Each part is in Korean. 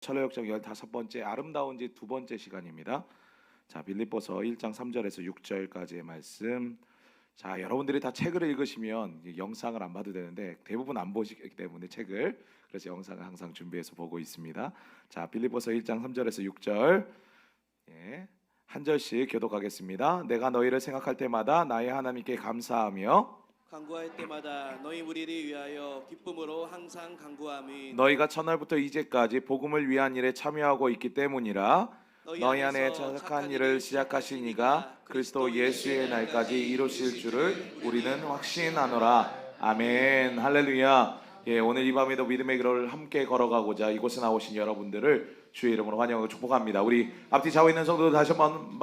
철로역정 15번째 아름다운 집 두 번째 시간입니다. 자, 빌립보서 1장 3절에서 6절까지의 말씀. 자, 여러분들이 다 책을 읽으시면 영상을 안 봐도 되는데 대부분 안 보시기 때문에 책을, 그래서 영상을 항상 준비해서 보고 있습니다. 자, 빌립보서 1장 3절에서 6절, 예, 한 절씩 교독하겠습니다. 내가 너희를 생각할 때마다 나의 하나님께 감사하며 간구할 때마다 너희 무리를 위하여 기쁨으로 항상 간구함이 너희가 첫날부터 이제까지 복음을 위한 일에 참여하고 있기 때문이라. 너희 너희 안에 안에서 착한 일을 시작하신 이가 그리스도 예수의 날까지 이루실 줄을 우리는 확신하노라. 아멘. 할렐루야. 예, 오늘 이 밤에도 믿음의 길을 함께 걸어가고자 이곳에 나오신 여러분들을 주의 이름으로 환영하고 축복합니다. 우리 앞뒤 좌우 있는 성도들 다시 한번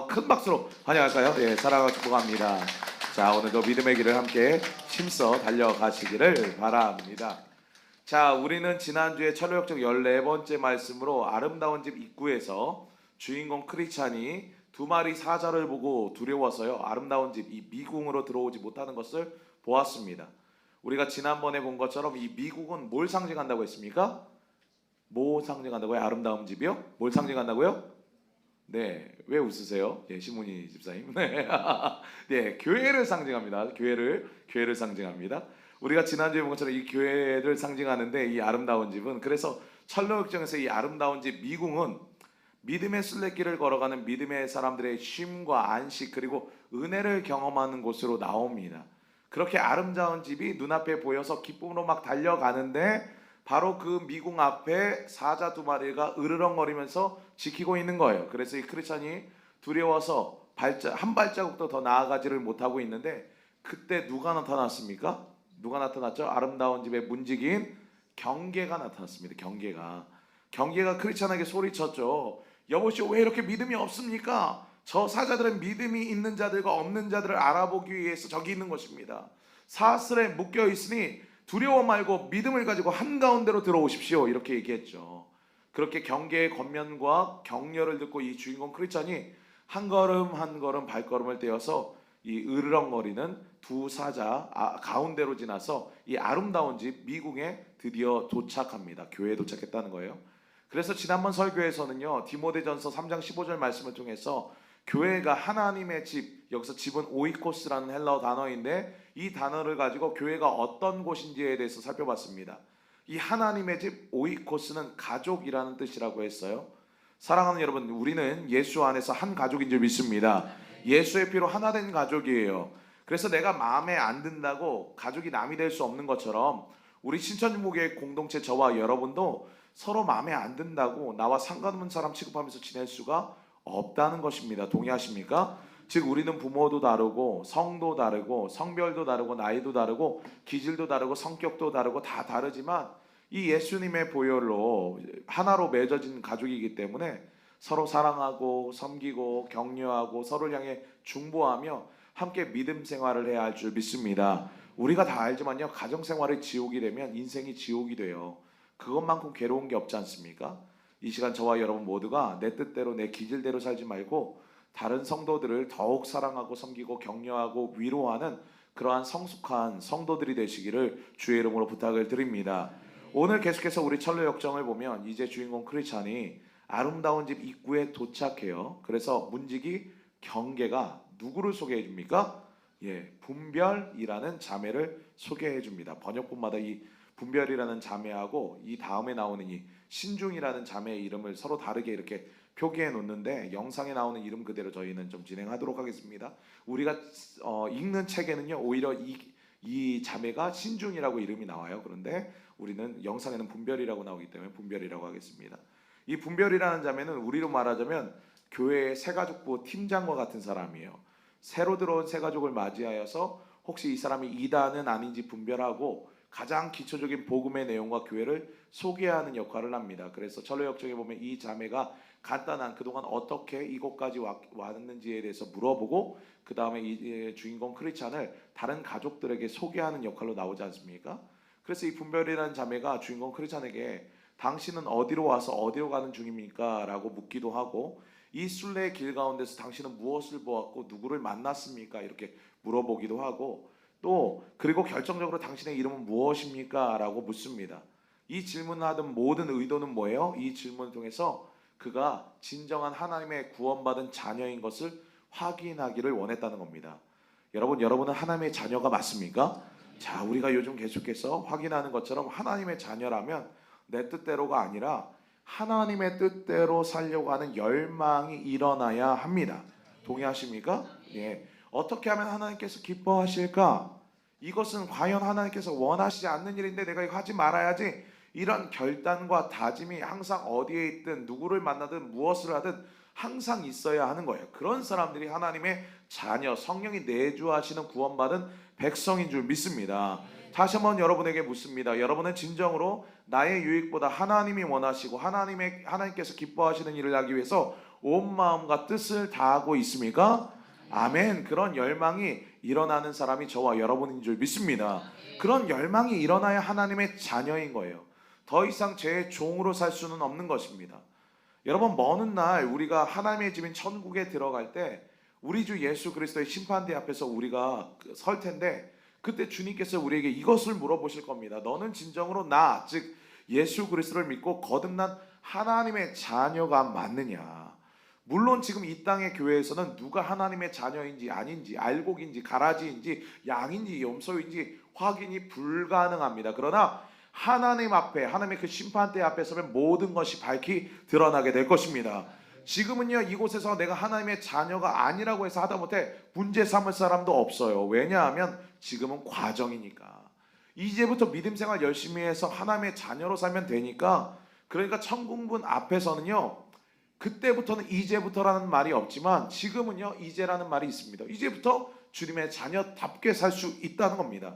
큰 박수로 환영할까요? 예, 사랑하고 축복합니다. 자, 오늘도 믿음의 길을 함께 힘써 달려가시기를 바랍니다. 자, 우리는 지난주에 철로역정 14번째 말씀으로 아름다운 집 입구에서 주인공 크리스찬이 두 마리 사자를 보고 두려워서요, 아름다운 집 이 미궁으로 들어오지 못하는 것을 보았습니다. 우리가 지난번에 본 것처럼 이 미궁은 뭘 상징한다고 했습니까? 뭐 상징한다고요? 아름다운 집이요? 뭘 상징한다고요? 네, 왜 웃으세요? 예, 시문희 집사님. 네, 네, 교회를 상징합니다. 교회를 상징합니다. 우리가 지난주에 본 것처럼 이 교회를 상징하는데 이 아름다운 집은, 그래서 철로역정에서 이 아름다운 집 미궁은 믿음의 순례길을 걸어가는 믿음의 사람들의 쉼과 안식 그리고 은혜를 경험하는 곳으로 나옵니다. 그렇게 아름다운 집이 눈앞에 보여서 기쁨으로 막 달려가는데 바로 그 미궁 앞에 사자 두 마리가 으르렁거리면서 지키고 있는 거예요. 그래서 이 크리스찬이 두려워서 한 발자국도 더 나아가지를 못하고 있는데 그때 누가 나타났습니까? 누가 나타났죠? 아름다운 집의 문지기인 경계가 나타났습니다. 경계가 크리스찬에게 소리쳤죠. 여보시오, 왜 이렇게 믿음이 없습니까? 저 사자들은 믿음이 있는 자들과 없는 자들을 알아보기 위해서 저기 있는 것입니다. 사슬에 묶여 있으니 두려워 말고 믿음을 가지고 한가운데로 들어오십시오. 이렇게 얘기했죠. 그렇게 경계의 권면과 격려를 듣고 이 주인공 크리스찬이 한 걸음 한 걸음 발걸음을 떼어서 이 으르렁거리는 두 사자 가운데로 지나서 이 아름다운 집 미궁에 드디어 도착합니다. 교회에 도착했다는 거예요. 그래서 지난번 설교에서는요, 디모데전서 3장 15절 말씀을 통해서 교회가 하나님의 집, 여기서 집은 오이코스라는 헬라어 단어인데 이 단어를 가지고 교회가 어떤 곳인지에 대해서 살펴봤습니다. 이 하나님의 집 오이코스는 가족이라는 뜻이라고 했어요. 사랑하는 여러분, 우리는 예수 안에서 한 가족인 줄 믿습니다. 예수의 피로 하나 된 가족이에요. 그래서 내가 마음에 안 든다고 가족이 남이 될 수 없는 것처럼 우리 신천중보교회 공동체 저와 여러분도 서로 마음에 안 든다고 나와 상관없는 사람 취급하면서 지낼 수가 없다는 것입니다. 동의하십니까? 즉 우리는 부모도 다르고 성도 다르고 성별도 다르고 나이도 다르고 기질도 다르고 성격도 다르고 다 다르지만 이 예수님의 보혈로 하나로 맺어진 가족이기 때문에 서로 사랑하고 섬기고 격려하고 서로를 향해 중보하며 함께 믿음 생활을 해야 할 줄 믿습니다. 우리가 다 알지만요, 가정생활이 지옥이 되면 인생이 지옥이 돼요. 그것만큼 괴로운 게 없지 않습니까? 이 시간 저와 여러분 모두가 내 뜻대로 내 기질대로 살지 말고 다른 성도들을 더욱 사랑하고 섬기고 격려하고 위로하는 그러한 성숙한 성도들이 되시기를 주의 이름으로 부탁을 드립니다. 오늘 계속해서 우리 철로 역정을 보면 이제 주인공 크리스찬이 아름다운 집 입구에 도착해요. 그래서 문지기 경계가 누구를 소개해 줍니까? 예, 분별이라는 자매를 소개해 줍니다. 번역본마다 이 분별이라는 자매하고 이 다음에 나오는 이 신중이라는 자매의 이름을 서로 다르게 이렇게 표기해 놓는데 영상에 나오는 이름 그대로 저희는 좀 진행하도록 하겠습니다. 우리가 읽는 책에는요, 오히려 이 자매가 신중이라고 이름이 나와요. 그런데 우리는 영상에는 분별이라고 나오기 때문에 분별이라고 하겠습니다. 이 분별이라는 자매는 우리로 말하자면 교회의 새가족부 팀장과 같은 사람이에요. 새로 들어온 새가족을 맞이하여서 혹시 이 사람이 이단은 아닌지 분별하고 가장 기초적인 복음의 내용과 교회를 소개하는 역할을 합니다. 그래서 철로역정에 보면 이 자매가 간단한 그동안 어떻게 이곳까지 왔는지에 대해서 물어보고 그 다음에 이 주인공 크리스찬을 다른 가족들에게 소개하는 역할로 나오지 않습니까? 그래서 이 분별이라는 자매가 주인공 크리스찬에게 당신은 어디로 와서 어디로 가는 중입니까? 라고 묻기도 하고 이 순례의 길 가운데서 당신은 무엇을 보았고 누구를 만났습니까? 이렇게 물어보기도 하고 또 그리고 결정적으로 당신의 이름은 무엇입니까? 라고 묻습니다. 이 질문을 하던 모든 의도는 뭐예요? 이 질문을 통해서 그가 진정한 하나님의 구원받은 자녀인 것을 확인하기를 원했다는 겁니다. 여러분은 하나님의 자녀가 맞습니까? 자, 우리가 요즘 계속해서 확인하는 것처럼 하나님의 자녀라면 내 뜻대로가 아니라 하나님의 뜻대로 살려고 하는 열망이 일어나야 합니다. 동의하십니까? 예. 어떻게 하면 하나님께서 기뻐하실까? 이것은 과연 하나님께서 원하시지 않는 일인데 내가 이거 하지 말아야지, 이런 결단과 다짐이 항상 어디에 있든 누구를 만나든 무엇을 하든 항상 있어야 하는 거예요. 그런 사람들이 하나님의 자녀, 성령이 내주하시는 구원받은 백성인 줄 믿습니다. 다시 한번 여러분에게 묻습니다. 여러분은 진정으로 나의 유익보다 하나님이 원하시고 하나님께서 기뻐하시는 일을 하기 위해서 온 마음과 뜻을 다하고 있습니까? 아멘. 그런 열망이 일어나는 사람이 저와 여러분인 줄 믿습니다. 그런 열망이 일어나야 하나님의 자녀인 거예요. 더 이상 제 종으로 살 수는 없는 것입니다. 여러분, 먼 날 우리가 하나님의 집인 천국에 들어갈 때 우리 주 예수 그리스도의 심판대 앞에서 우리가 설 텐데, 그때 주님께서 우리에게 이것을 물어보실 겁니다. 너는 진정으로 나, 즉 예수 그리스도를 믿고 거듭난 하나님의 자녀가 맞느냐? 물론 지금 이 땅의 교회에서는 누가 하나님의 자녀인지 아닌지, 알곡인지 가라지인지 양인지 염소인지 확인이 불가능합니다. 그러나 하나님 앞에, 하나님의 그 심판대 앞에 서면 모든 것이 밝히 드러나게 될 것입니다. 지금은요, 이곳에서 내가 하나님의 자녀가 아니라고 해서 하다못해 문제 삼을 사람도 없어요. 왜냐하면 지금은 과정이니까. 이제부터 믿음 생활 열심히 해서 하나님의 자녀로 살면 되니까. 그러니까 천국문 앞에서는요, 그때부터는 이제부터라는 말이 없지만 지금은요, 이제라는 말이 있습니다. 이제부터 주님의 자녀답게 살 수 있다는 겁니다.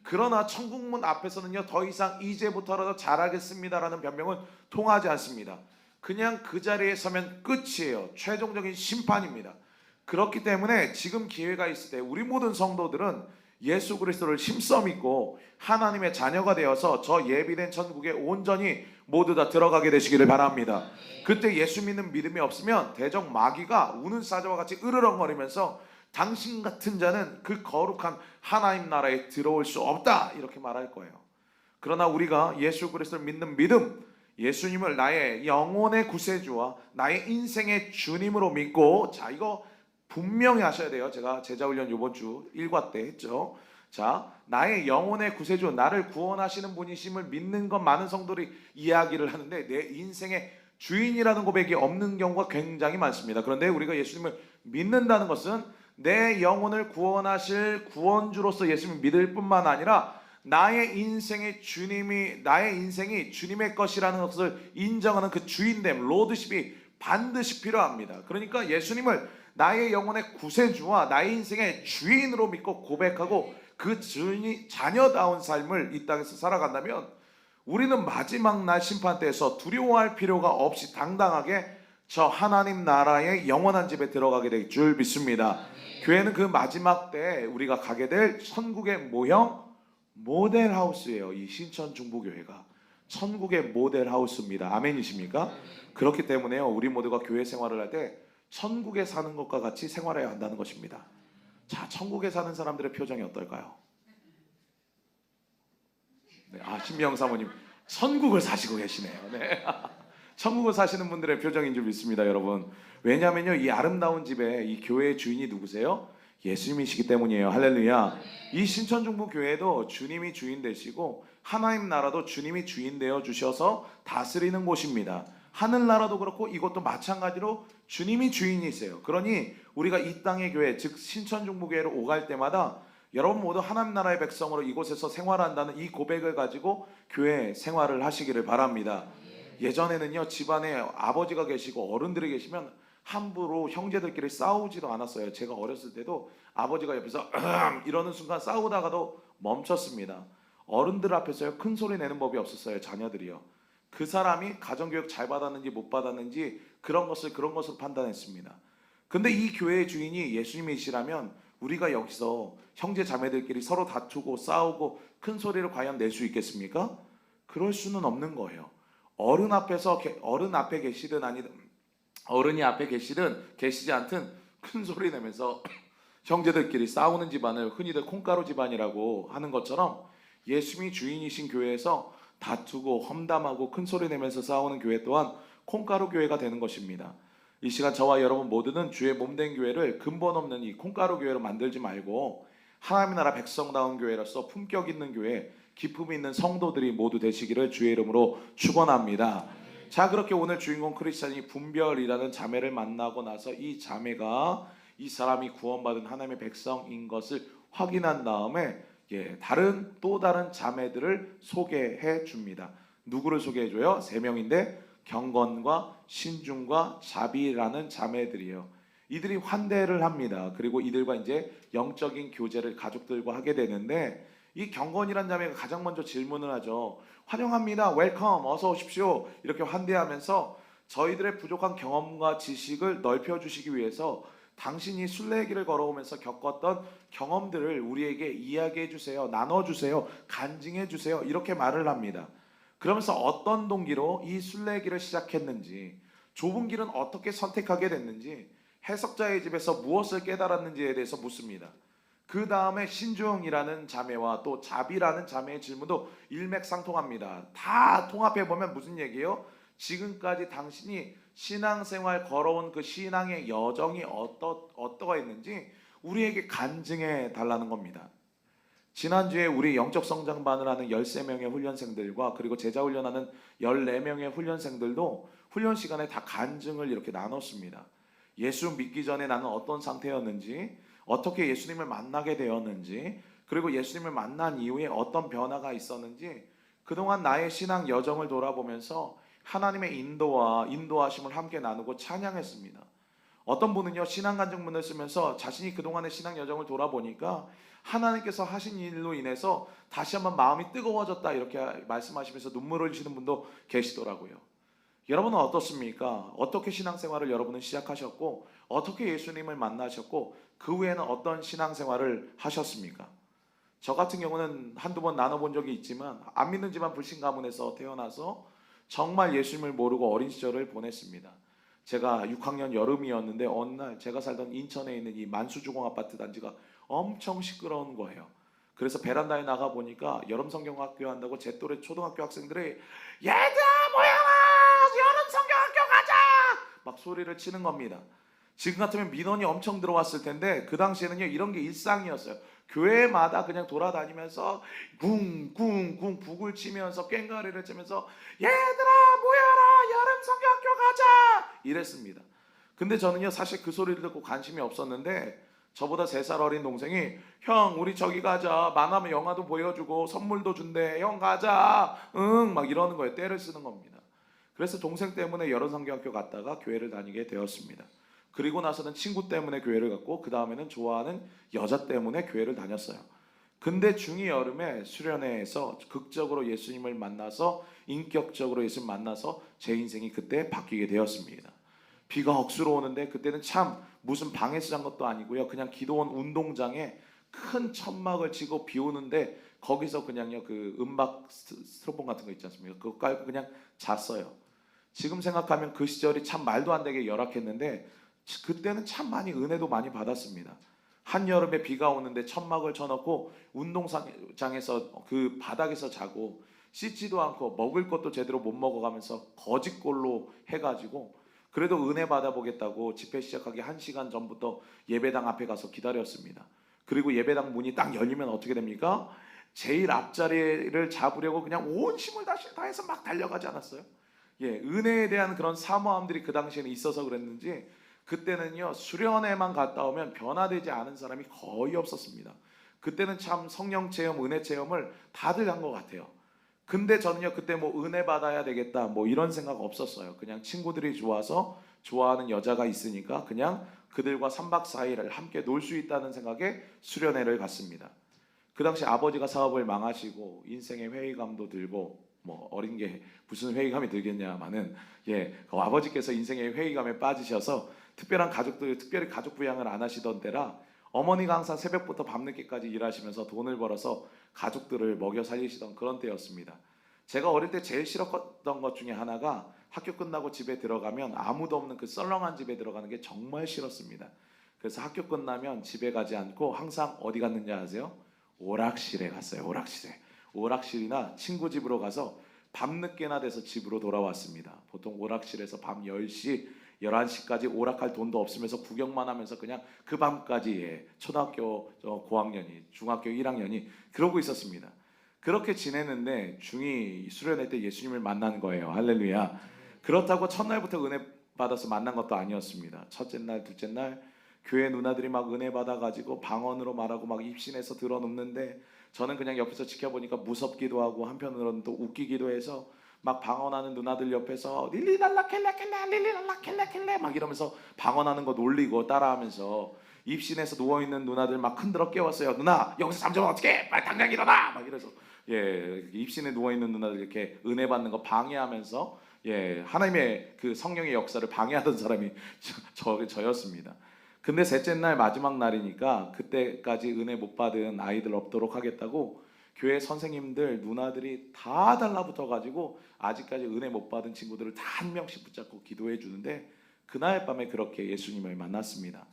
그러나 천국문 앞에서는요, 더 이상 이제부터라도 잘하겠습니다라는 변명은 통하지 않습니다. 그냥 그 자리에 서면 끝이에요. 최종적인 심판입니다. 그렇기 때문에 지금 기회가 있을 때 우리 모든 성도들은 예수 그리스도를 힘써 믿고 하나님의 자녀가 되어서 저 예비된 천국에 온전히 모두 다 들어가게 되시기를 바랍니다. 그때 예수 믿는 믿음이 없으면 대적 마귀가 우는 사자와 같이 으르렁거리면서 당신 같은 자는 그 거룩한 하나님 나라에 들어올 수 없다, 이렇게 말할 거예요. 그러나 우리가 예수 그리스도를 믿는 믿음, 예수님을 나의 영혼의 구세주와 나의 인생의 주님으로 믿고, 자, 이거 분명히 하셔야 돼요. 제가 제자훈련 이번 주 1과 때 했죠. 자, 나의 영혼의 구세주, 나를 구원하시는 분이심을 믿는 건 많은 성도들이 이야기를 하는데 내 인생의 주인이라는 고백이 없는 경우가 굉장히 많습니다. 그런데 우리가 예수님을 믿는다는 것은 내 영혼을 구원하실 구원주로서 예수님을 믿을 뿐만 아니라 나의 인생이 주님의 것이라는 것을 인정하는 그 주인됨, 로드십이 반드시 필요합니다. 그러니까 예수님을 나의 영혼의 구세주와 나의 인생의 주인으로 믿고 고백하고 그 주인이 자녀다운 삶을 이 땅에서 살아간다면 우리는 마지막 날 심판대에서 두려워할 필요가 없이 당당하게 저 하나님 나라의 영원한 집에 들어가게 될 줄 믿습니다. 교회는 그 마지막 때 우리가 가게 될 천국의 모형, 모델하우스예요. 이 신천 중보교회가 천국의 모델하우스입니다. 아멘이십니까? 그렇기 때문에요, 우리 모두가 교회 생활을 할 때 천국에 사는 것과 같이 생활해야 한다는 것입니다. 자, 천국에 사는 사람들의 표정이 어떨까요? 네, 신미영 사모님 천국을 사시고 계시네요. 네. 천국을 사시는 분들의 표정인 줄 믿습니다, 여러분. 왜냐하면요, 이 아름다운 집에 이 교회의 주인이 누구세요? 예수님이시기 때문이에요. 할렐루야. 이 신천중보교회도 주님이 주인 되시고 하나님 나라도 주님이 주인 되어 주셔서 다스리는 곳입니다. 하늘나라도 그렇고 이것도 마찬가지로 주님이 주인이세요. 그러니 우리가 이 땅의 교회, 즉 신천중보교회로 오갈 때마다 여러분 모두 하나님 나라의 백성으로 이곳에서 생활한다는 이 고백을 가지고 교회 생활을 하시기를 바랍니다. 예전에는요, 집안에 아버지가 계시고 어른들이 계시면 함부로 형제들끼리 싸우지도 않았어요. 제가 어렸을 때도 아버지가 옆에서 이러는 순간 싸우다가도 멈췄습니다. 어른들 앞에서요, 큰 소리 내는 법이 없었어요. 자녀들이요. 그 사람이 가정교육 잘 받았는지 못 받았는지 그런 것을 판단했습니다. 근데 이 교회의 주인이 예수님이시라면 우리가 여기서 형제 자매들끼리 서로 다투고 싸우고 큰 소리를 과연 낼 수 있겠습니까? 그럴 수는 없는 거예요. 어른 앞에 계시든 아니든, 어른이 앞에 계시든 계시지 않든 큰 소리 내면서 형제들끼리 싸우는 집안을 흔히들 콩가루 집안이라고 하는 것처럼 예수님이 주인이신 교회에서 다투고 험담하고 큰 소리 내면서 싸우는 교회 또한 콩가루 교회가 되는 것입니다. 이 시간 저와 여러분 모두는 주의 몸된 교회를 근본 없는 이 콩가루 교회로 만들지 말고 하나님의 나라 백성다운 교회로서 품격 있는 교회, 기품 있는 성도들이 모두 되시기를 주의 이름으로 축원합니다. 자, 그렇게 오늘 주인공 크리스찬이 분별이라는 자매를 만나고 나서 이 자매가 이 사람이 구원받은 하나님의 백성인 것을 확인한 다음에 다른 또 다른 자매들을 소개해 줍니다. 누구를 소개해 줘요? 세 명인데 경건과 신중과 자비라는 자매들이에요. 이들이 환대를 합니다. 그리고 이들과 이제 영적인 교제를 가족들과 하게 되는데 이 경건이란 자매가 가장 먼저 질문을 하죠. 환영합니다. 웰컴. 어서 오십시오. 이렇게 환대하면서 저희들의 부족한 경험과 지식을 넓혀주시기 위해서 당신이 순례길을 걸어오면서 겪었던 경험들을 우리에게 이야기해 주세요. 나눠주세요. 간증해 주세요. 이렇게 말을 합니다. 그러면서 어떤 동기로 이 순례길을 시작했는지, 좁은 길은 어떻게 선택하게 됐는지, 해석자의 집에서 무엇을 깨달았는지에 대해서 묻습니다. 그 다음에 신중이라는 자매와 또 자비라는 자매의 질문도 일맥상통합니다. 다 통합해보면 무슨 얘기예요? 지금까지 당신이 신앙생활 걸어온 그 신앙의 여정이 어떠했는지 우리에게 간증해 달라는 겁니다. 지난주에 우리 영적 성장반을 하는 13명의 훈련생들과 그리고 제자 훈련하는 14명의 훈련생들도 훈련 시간에 다 간증을 이렇게 나눴습니다. 예수 믿기 전에 나는 어떤 상태였는지, 어떻게 예수님을 만나게 되었는지, 그리고 예수님을 만난 이후에 어떤 변화가 있었는지, 그동안 나의 신앙 여정을 돌아보면서 하나님의 인도와 인도하심을 함께 나누고 찬양했습니다. 어떤 분은요, 신앙 간증문을 쓰면서 자신이 그동안의 신앙 여정을 돌아보니까 하나님께서 하신 일로 인해서 다시 한번 마음이 뜨거워졌다 이렇게 말씀하시면서 눈물을 흘리시는 분도 계시더라고요. 여러분은 어떻습니까? 어떻게 신앙생활을 여러분은 시작하셨고 어떻게 예수님을 만나셨고 그 후에는 어떤 신앙생활을 하셨습니까? 저 같은 경우는 한두 번 나눠본 적이 있지만 안 믿는 집안 불신 가문에서 태어나서 정말 예수님을 모르고 어린 시절을 보냈습니다. 제가 6학년 여름이었는데 어느 날 제가 살던 인천에 있는 이 만수주공 아파트 단지가 엄청 시끄러운 거예요. 그래서 베란다에 나가 보니까 여름 성경학교 한다고 제 또래 초등학교 학생들이 얘들아 모여라 여름 성경학교 가자 막 소리를 치는 겁니다. 지금 같으면 민원이 엄청 들어왔을 텐데 그 당시에는요 이런 게 일상이었어요. 교회마다 그냥 돌아다니면서 쿵쿵쿵 북을 치면서 꽹과리를 치면서 얘들아 모여라 여름 성경학교 가자 이랬습니다. 근데 저는요 사실 그 소리를 듣고 관심이 없었는데 저보다 3살 어린 동생이 형 우리 저기 가자 만화면 영화도 보여주고 선물도 준대 형 가자 응 막 이러는 거예요. 떼를 쓰는 겁니다. 그래서 동생 때문에 여러 성경학교 갔다가 교회를 다니게 되었습니다. 그리고 나서는 친구 때문에 교회를 갔고 그 다음에는 좋아하는 여자 때문에 교회를 다녔어요. 근데 중2 여름에 수련회에서 극적으로 예수님을 만나서 인격적으로 예수님 만나서 제 인생이 그때 바뀌게 되었습니다. 비가 억수로 오는데 그때는 참 무슨 방에서 잔 것도 아니고요. 그냥 기도원 운동장에 큰 천막을 치고 비 오는데 거기서 그냥요 그 음박 스티로폼 같은 거 있지 않습니까? 그거 깔고 그냥 잤어요. 지금 생각하면 그 시절이 참 말도 안 되게 열악했는데 그때는 참 많이 은혜도 많이 받았습니다. 한여름에 비가 오는데 천막을 쳐놓고 운동장에서 그 바닥에서 자고 씻지도 않고 먹을 것도 제대로 못 먹어가면서 거짓골로 해가지고 그래도 은혜 받아보겠다고 집회 시작하기 1시간 전부터 예배당 앞에 가서 기다렸습니다. 그리고 예배당 문이 딱 열리면 어떻게 됩니까? 제일 앞자리를 잡으려고 그냥 온 힘을 다해서 막 달려가지 않았어요? 은혜에 대한 그런 사모함들이 그 당시에는 있어서 그랬는지 그때는요 수련회만 갔다 오면 변화되지 않은 사람이 거의 없었습니다. 그때는 참 성령 체험, 은혜 체험을 다들 한 것 같아요. 근데 저는요 그때 뭐 은혜 받아야 되겠다 뭐 이런 생각 없었어요. 그냥 친구들이 좋아서 좋아하는 여자가 있으니까 그냥 그들과 3박 4일을 함께 놀 수 있다는 생각에 수련회를 갔습니다. 그 당시 아버지가 사업을 망하시고 인생의 회의감도 들고 뭐 어린 게 무슨 회의감이 들겠냐마는 아버지께서 인생의 회의감에 빠지셔서 특별히 가족 부양을 안 하시던 때라 어머니가 항상 새벽부터 밤늦게까지 일하시면서 돈을 벌어서 가족들을 먹여 살리시던 그런 때였습니다. 제가 어릴 때 제일 싫었던 것 중에 하나가 학교 끝나고 집에 들어가면 아무도 없는 그 썰렁한 집에 들어가는 게 정말 싫었습니다. 그래서 학교 끝나면 집에 가지 않고 항상 어디 갔는지 아세요? 오락실에 갔어요. 오락실이나 친구 집으로 가서 밤늦게나 돼서 집으로 돌아왔습니다. 보통 오락실에서 밤 10시 11시까지 오락할 돈도 없으면서 구경만 하면서 그냥 그 밤까지 초등학교 고학년이 중학교 1학년이 그러고 있었습니다. 그렇게 지냈는데 중2 수련회 때 예수님을 만난 거예요. 할렐루야. 그렇다고 첫날부터 은혜 받아서 만난 것도 아니었습니다. 첫째 날, 둘째 날 교회 누나들이 막 은혜 받아가지고 방언으로 말하고 막 입신해서 들어눕는데 저는 그냥 옆에서 지켜보니까 무섭기도 하고 한편으로는 또 웃기기도 해서 막 방언하는 누나들 옆에서 릴리랄라 켈레켈레 릴리랄라 켈레켈레 막 이러면서 방언하는 거 놀리고 따라하면서 입신해서 누워있는 누나들 막 흔들어 깨웠어요. 누나 여기서 잠자면 어떡해, 빨리 당장 일어나 막 이래서 입신에 누워있는 누나들 이렇게 은혜 받는 거 방해하면서 하나님의 그 성령의 역사를 방해하던 사람이 저였습니다. 근데 셋째 날 마지막 날이니까 그때까지 은혜 못 받은 아이들 없도록 하겠다고 교회 선생님들 누나들이 다 달라붙어 가지고 아직까지 은혜 못 받은 친구들을 다 한 명씩 붙잡고 기도해 주는데 그날 밤에 그렇게 예수님을 만났습니다.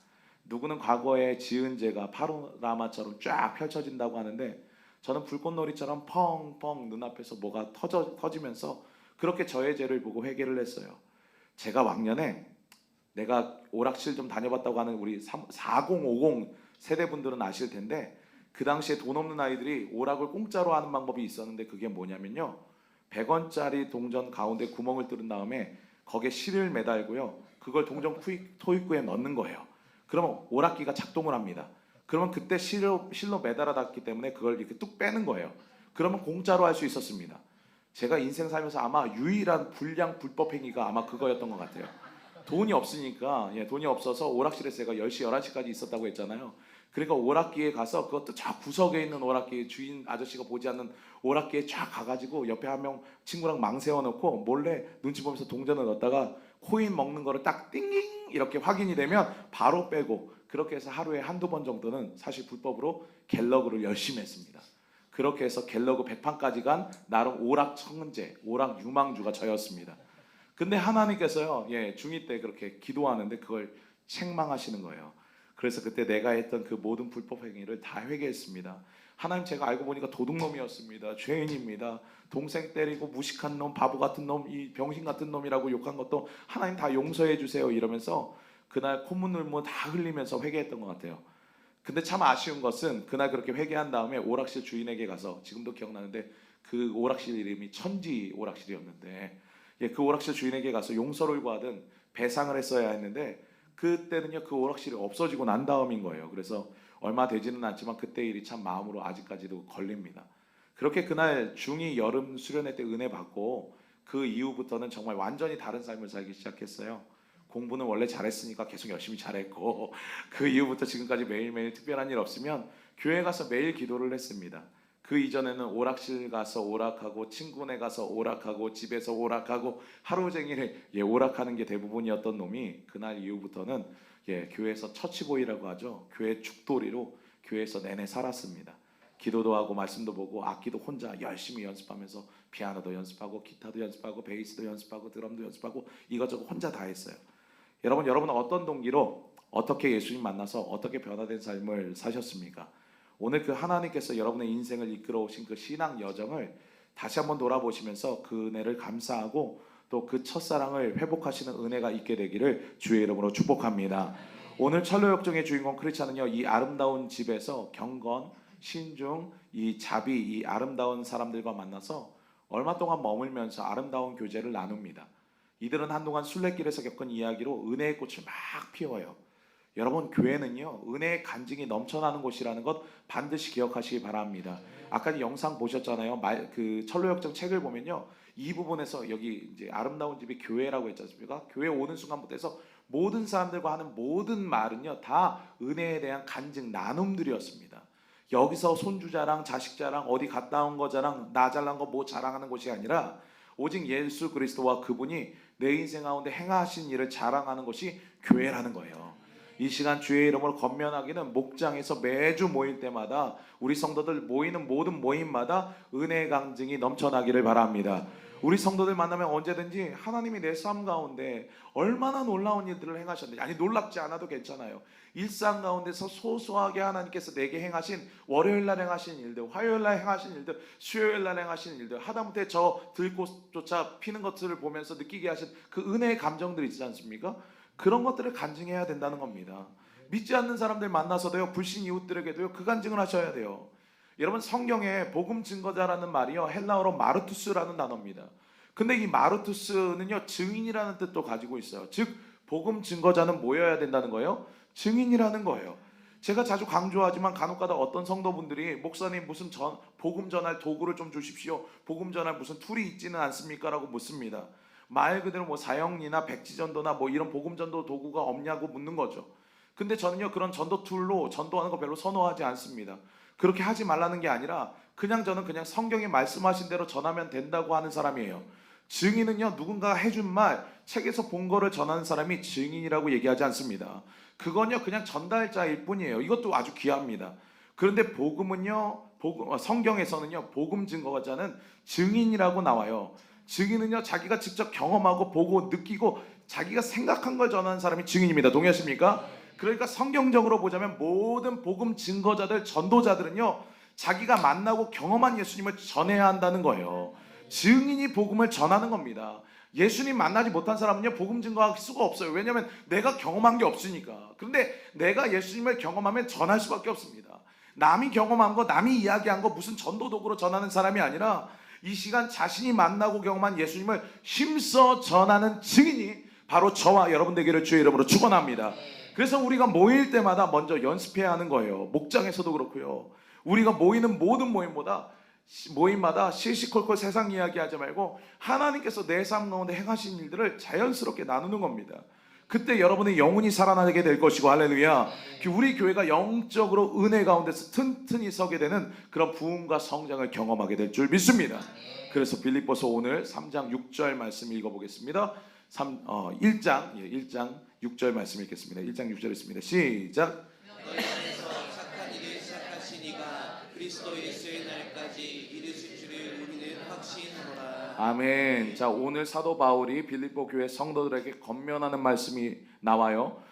누구는 과거에 지은 죄가 파노라마처럼 쫙 펼쳐진다고 하는데 저는 불꽃놀이처럼 펑펑 눈앞에서 뭐가 터지면서 그렇게 저의 죄를 보고 회개를 했어요. 제가 왕년에 내가 오락실 좀 다녀봤다고 하는 우리 4050 세대분들은 아실 텐데 그 당시에 돈 없는 아이들이 오락을 공짜로 하는 방법이 있었는데 그게 뭐냐면요, 100원짜리 동전 가운데 구멍을 뚫은 다음에 거기에 실을 매달고요, 그걸 동전 토익구에 넣는 거예요. 그러면 오락기가 작동을 합니다. 그러면 그때 실로 매달아 놨기 때문에 그걸 이렇게 뚝 빼는 거예요. 그러면 공짜로 할 수 있었습니다. 제가 인생 살면서 아마 유일한 불량 불법 행위가 아마 그거였던 것 같아요. 돈이 없으니까, 돈이 없어서 오락실에서 제가 10시 11시까지 있었다고 했잖아요. 그러니까 오락기에 가서 그것도 저 구석에 있는 오락기, 주인 아저씨가 보지 않는 오락기에 쫙 가가지고 옆에 한 명 친구랑 망 세워놓고 몰래 눈치 보면서 동전을 넣었다가 코인 먹는 거를 딱 띵ging 이렇게 확인이 되면 바로 빼고, 그렇게 해서 하루에 한두 번 정도는 사실 불법으로 갤러그를 열심히 했습니다. 그렇게 해서 갤러그 100판까지 간 나름 오락 천재, 오락 유망주가 저였습니다. 근데 하나님께서요, 중2 때 그렇게 기도하는데 그걸 책망하시는 거예요. 그래서 그때 내가 했던 그 모든 불법 행위를 다 회개했습니다. 하나님, 제가 알고 보니까 도둑놈이었습니다. 죄인입니다. 동생 때리고 무식한 놈, 바보 같은 놈, 이 병신 같은 놈이라고 욕한 것도 하나님 다 용서해 주세요 이러면서 그날 콧물 눈물 다 흘리면서 회개했던 것 같아요. 근데 참 아쉬운 것은 그날 그렇게 회개한 다음에 오락실 주인에게 가서, 지금도 기억나는데 그 오락실 이름이 천지 오락실이었는데, 그 오락실 주인에게 가서 용서를 구하든 배상을 했어야 했는데 그때는요, 그 오락실이 없어지고 난 다음인 거예요. 그래서 얼마 되지는 않지만 그때 일이 참 마음으로 아직까지도 걸립니다. 그렇게 그날 중2 여름 수련회 때 은혜 받고 그 이후부터는 정말 완전히 다른 삶을 살기 시작했어요. 공부는 원래 잘했으니까 계속 열심히 잘했고, 그 이후부터 지금까지 매일매일 특별한 일 없으면 교회 가서 매일 기도를 했습니다. 그 이전에는 오락실 가서 오락하고, 친구네 가서 오락하고, 집에서 오락하고, 하루 종일 오락하는 게 대부분이었던 놈이 그날 이후부터는 교회에서 처치보이라고 하죠. 교회 죽돌이로 교회에서 내내 살았습니다. 기도도 하고 말씀도 보고 악기도 혼자 열심히 연습하면서 피아노도 연습하고 기타도 연습하고 베이스도 연습하고 드럼도 연습하고 이것저것 혼자 다 했어요. 여러분은 어떤 동기로 어떻게 예수님 만나서 어떻게 변화된 삶을 사셨습니까? 오늘 그 하나님께서 여러분의 인생을 이끌어 오신 그 신앙 여정을 다시 한번 돌아보시면서 그 은혜를 감사하고 또 그 첫사랑을 회복하시는 은혜가 있게 되기를 주의 이름으로 축복합니다. 오늘 철로역정의 주인공 크리스찬은요, 이 아름다운 집에서 경건, 신중, 이 자비, 이 아름다운 사람들과 만나서 얼마 동안 머물면서 아름다운 교제를 나눕니다. 이들은 한동안 순례길에서 겪은 이야기로 은혜의 꽃을 막 피워요. 여러분, 교회는요, 은혜의 간증이 넘쳐나는 곳이라는 것 반드시 기억하시기 바랍니다. 아까 영상 보셨잖아요. 그 철로역정 책을 보면요, 이 부분에서 여기 이제 아름다운 집이 교회라고 했지 않습니까? 교회 오는 순간부터 해서 모든 사람들과 하는 모든 말은요, 다 은혜에 대한 간증, 나눔들이었습니다. 여기서 손주 자랑, 자식 자랑, 어디 갔다 온 거 자랑, 나 잘난 거 뭐 자랑하는 곳이 아니라 오직 예수 그리스도와 그분이 내 인생 가운데 행하신 일을 자랑하는 것이 교회라는 거예요. 이 시간 주의 이름을 건면하기는 목장에서 매주 모일 때마다 우리 성도들 모이는 모든 모임마다 은혜의 강증이 넘쳐나기를 바랍니다. 우리 성도들 만나면 언제든지 하나님이 내 삶 가운데 얼마나 놀라운 일들을 행하셨는지, 아니 놀랍지 않아도 괜찮아요. 일상 가운데서 소소하게 하나님께서 내게 행하신, 월요일날 행하신 일들, 화요일날 행하신 일들, 수요일날 행하신 일들, 하다못해 저 들꽃조차 피는 것들을 보면서 느끼게 하신 그 은혜의 감정들이 있지 않습니까? 그런 것들을 간증해야 된다는 겁니다. 믿지 않는 사람들 만나서도요, 불신 이웃들에게도요, 그 간증을 하셔야 돼요. 여러분, 성경에 복음 증거자라는 말이요, 헬라어로 마르투스라는 단어입니다. 근데 이 마르투스는요, 증인이라는 뜻도 가지고 있어요. 즉 복음 증거자는 뭐여야 된다는 거예요? 증인이라는 거예요. 제가 자주 강조하지만 간혹가다 어떤 성도분들이 목사님 무슨 복음 전할 도구를 좀 주십시오, 복음 전할 무슨 툴이 있지는 않습니까? 라고 묻습니다. 말 그대로 뭐 사형리나 백지전도나 뭐 이런 복음 전도 도구가 없냐고 묻는 거죠. 근데 저는요, 그런 전도 툴로 전도하는 거 별로 선호하지 않습니다. 그렇게 하지 말라는 게 아니라 저는 그냥 성경이 말씀하신 대로 전하면 된다고 하는 사람이에요. 증인은요, 누군가가 해준 말, 책에서 본 거를 전하는 사람이 증인이라고 얘기하지 않습니다. 그건요, 그냥 전달자일 뿐이에요. 이것도 아주 귀합니다. 그런데 복음은요, 성경에서는요, 복음 증거자는 증인이라고 나와요. 증인은요, 자기가 직접 경험하고 보고 느끼고 자기가 생각한 걸 전하는 사람이 증인입니다. 동의하십니까? 그러니까 성경적으로 보자면 모든 복음 증거자들, 전도자들은요, 자기가 만나고 경험한 예수님을 전해야 한다는 거예요. 증인이 복음을 전하는 겁니다. 예수님 만나지 못한 사람은요, 복음 증거할 수가 없어요. 왜냐하면 내가 경험한 게 없으니까. 그런데 내가 예수님을 경험하면 전할 수밖에 없습니다. 남이 경험한 거, 남이 이야기한 거 무슨 전도 도구로 전하는 사람이 아니라 이 시간 자신이 만나고 경험한 예수님을 힘써 전하는 증인이 바로 저와 여러분 되기를 주의 이름으로 축원합니다. 그래서 우리가 모일 때마다 먼저 연습해야 하는 거예요. 목장에서도 그렇고요. 우리가 모이는 모든 모임마다 시시콜콜 세상 이야기하지 말고 하나님께서 내 삶 가운데 행하신 일들을 자연스럽게 나누는 겁니다. 그때 여러분의 영혼이 살아나게 될 것이고, 할렐루야. 우리 교회가 영적으로 은혜 가운데서 튼튼히 서게 되는 그런 부흥과 성장을 경험하게 될 줄 믿습니다. 그래서 빌립보서 오늘 3장 6절 말씀 읽어보겠습니다. 1장 6절 말씀 읽겠습니다. 1장 6절 있습니다. 시작. 너희 안에서 착한 일을 시작하신 이가 그리스도 예수의 날까지 이르실 줄을 우리는 확신하노라. 아멘. 자, 오늘 사도 바울이 빌립보 교회 성도들에게 권면하는 말씀이 나와요.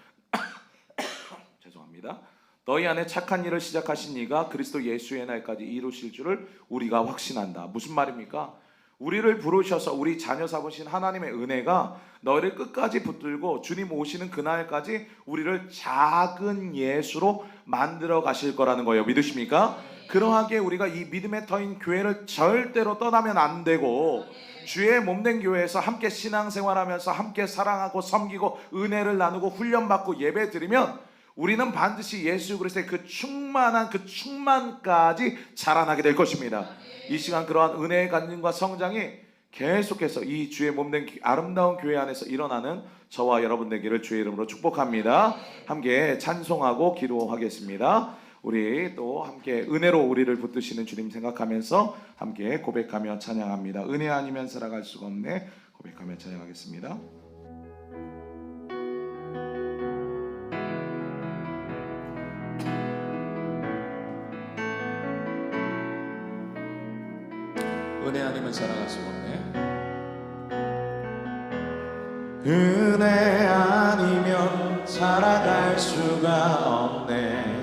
죄송합니다. 너희 안에 착한 일을 시작하신 이가 그리스도 예수의 날까지 이루실 줄을 우리가 확신한다. 무슨 말입니까? 우리를 부르셔서 우리 자녀 삼으신 하나님의 은혜가 너희를 끝까지 붙들고 주님 오시는 그날까지 우리를 작은 예수로 만들어 가실 거라는 거예요. 믿으십니까? 그러하게 우리가 이 믿음의 터인 교회를 절대로 떠나면 안 되고, 주의 몸된 교회에서 함께 신앙생활하면서 함께 사랑하고 섬기고 은혜를 나누고 훈련받고 예배 드리면 우리는 반드시 예수 그리스도의 그 충만한 그 충만까지 자라나게 될 것입니다. 이 시간 그러한 은혜의 간증과 성장이 계속해서 이 주의 몸된 아름다운 교회 안에서 일어나는 저와 여러분 되기를 주의 이름으로 축복합니다. 함께 찬송하고 기도하겠습니다. 우리 또 함께 은혜로 우리를 붙드시는 주님 생각하면서 함께 고백하며 찬양합니다. 은혜 아니면 살아갈 수가 없네. 고백하며 찬양하겠습니다. 은혜 아니면 살아갈 수가 없네. 은혜 아니면 살아갈 수가 없네.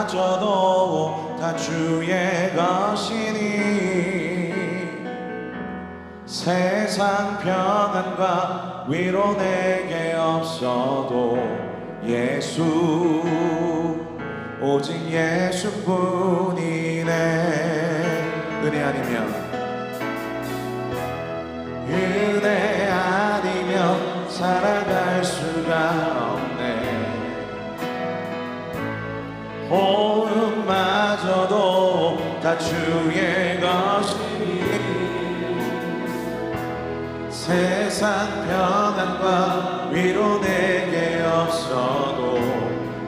호흡마저도 다 주의 것이니 세상 평안과 위로 내게 없어도 예수 오직 예수뿐이네. 은혜 아니면 살아갈 수가 없네. 호흡마저도 다 주의 것이니 세상 평안과 위로 내게 없어도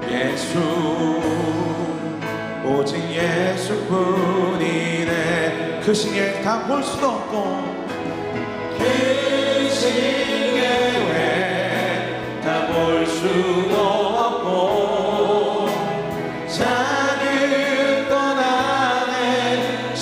예수 오직 예수뿐이네. 그 시계 다 볼 수도 없고 그 시계 외에 다 볼 수도 없고 작은 것 안에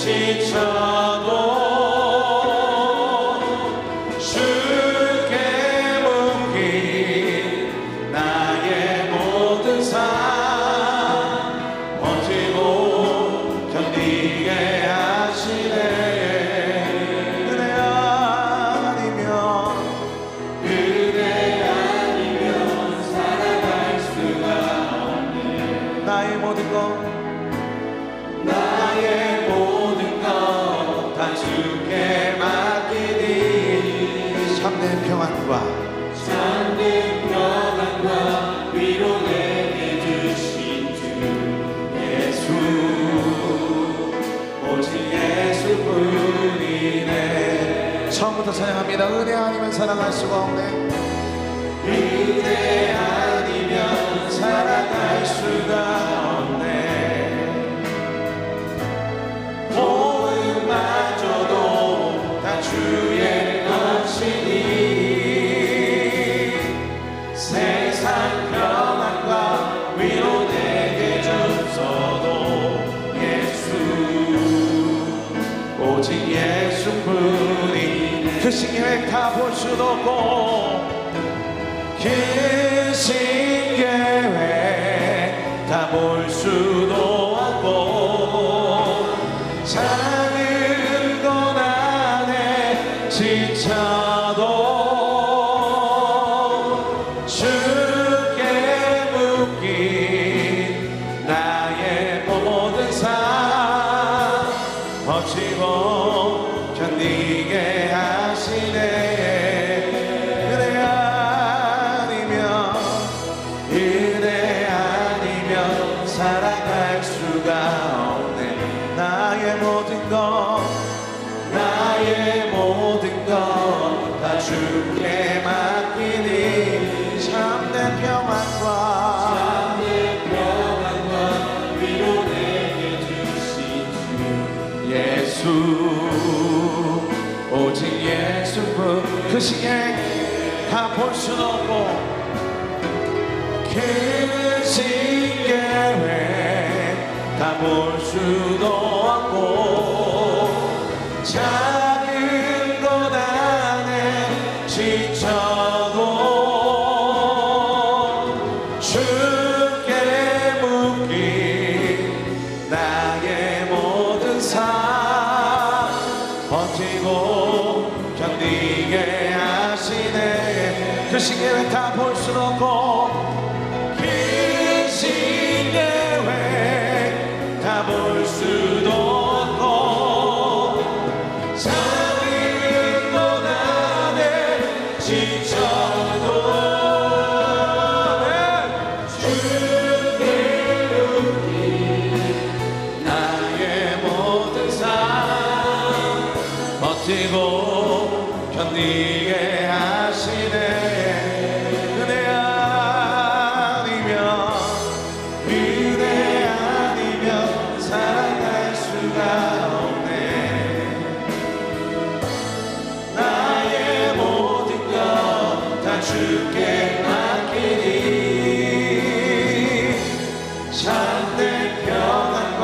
처음부터 찬양합니다. 은혜 아니면 사랑할 수가 없네. 은혜 아니면 살아갈 수가 없네. 모음마저도 다 주의 것이니 세상 평안과 위로 내게 주소도 예수 오직 예수뿐이 그 신계획 다 볼 수도 없고 그 신계획 다 볼 수도 없고 작은 것 안에 지쳐도 주께 묶인 나의 모든 삶 버티고 견디게 하시네. 은혜 아니면 살아갈 수가 없네. 나의 모든 것 다 주께 맡기니 참된 평안과 위로 내게 주신 주 예수 오직 예수뿐 그 시계 다 볼 수는 없고 그 신계획 다 볼 수도 없고 작은 것 안에 지쳐도 주께 묶인 나의 모든 삶 버티고 견디게 하시네. 그 신계획 다 볼 수는 없고 다 볼 수도 없고 작은 것 안에 지쳐도 주께 묶인 나의 모든 삶 버티고 견디게 하시네. 살아갈 수가 없네. 나의 모든 것 다 주께 맡기니 참된 평안과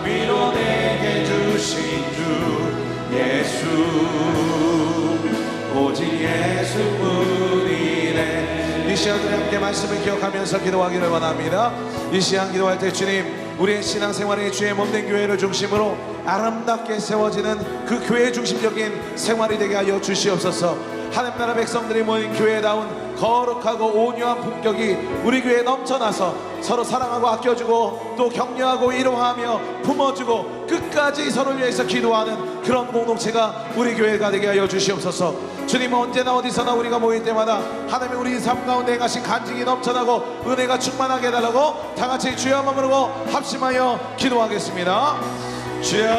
위로 내게 주신 주 예수 오직 예수뿐이네. 이 시간 우리 함께 말씀을 기억하면서 기도하기를 원합니다. 이 시간 기도할 때 주님 우리의 신앙생활의 주의 몸된 교회를 중심으로 아름답게 세워지는 그 교회 중심적인 생활이 되게 하여 주시옵소서. 하나님 나라 백성들이 모인 교회다운 거룩하고 온유한 품격이 우리 교회에 넘쳐나서 서로 사랑하고 아껴주고 또 격려하고 위로하며 품어주고 끝까지 서로를 위해서 기도하는 그런 공동체가 우리 교회가 되게 하여 주시옵소서. 주님 언제나 어디서나 우리가 모일 때마다 하나님이 우리 삶 가운데 행하신 간증이 넘쳐나고 은혜가 충만하게 해달라고 다같이 주여 한번 부르고 합심하여 기도하겠습니다. 주여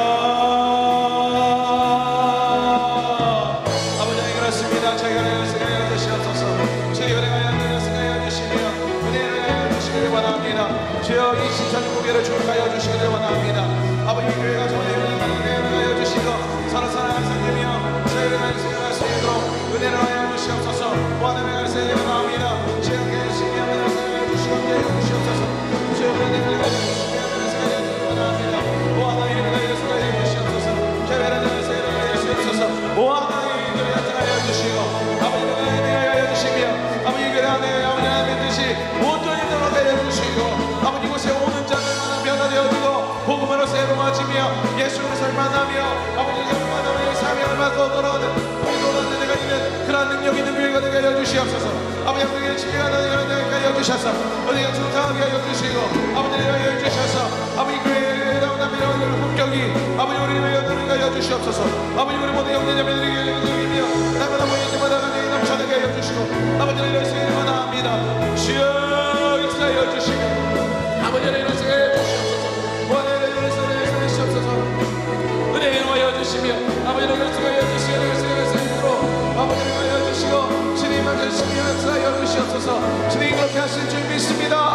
아버지 그렇습니다. 저희가 내가 생각해 주시옵소서. 저희가 내가 생각해 주시며 은혜를 하여 주시기를 원합니다. 주여 이 신천지 고개를 주룩하여 주시기를 원합니다. 아버지 교회가 은혜를 하여 주시고 서로 사랑을 섬기며 저희를 하여 생각할 수 있도록 은혜를 하여 주시옵소서. 하나님의 말씀을 원합니다. 주여 계시며 은혜를 하여 주시고 함께하여 주시옵소서. 주여 은혜를 하여 주시며 은혜를 하여 주시기 원합니다. 하나님의 은혜를 하여 주시옵소서. 교회를 하여 주시옵소서. 하나님의 은혜를 하여 주시고 아버지의 은혜를 하여 주시며 아버지 교회 안에 아버지 하나님의 뜻이 온전히 들어가게 하여 주시고 아버지 이곳에 오는 자들마다 변화되어지고 복음으로 새로워지며 예수를 만나며 아버지를 만나며 사명을 받고 돌아오는 우리 돌아오는 데가 있는 그러한 능력 있는 교회가 되게 하여 주시옵소서. 아버지 우리의 지혜가 되게 하여 주셔서 우리가 충성하게 하여 주시고 아버지를 하여 주셔서 아버지 교회에 나온 남이라는 품격이 아버지 우리를 위하여 하여 주시옵소서. 아버지 우리 모두 형제자매들에게 하여 날마다 모인 때마다 은혜가 넘쳐나게 하여 주시고 아버지를 이루시기를 원합니다. 주여 역사하여 주시고 아버지를 이루시게 하여 주시옵소서. 원하는 이루시옵소서. 은혜를 하여 주시며 아버지를 이루시게 하여 주시고 아버지를 알려주시고 주님 앞에 승리하여 주시옵소서. 주님 그렇게 하실 줄 믿습니다.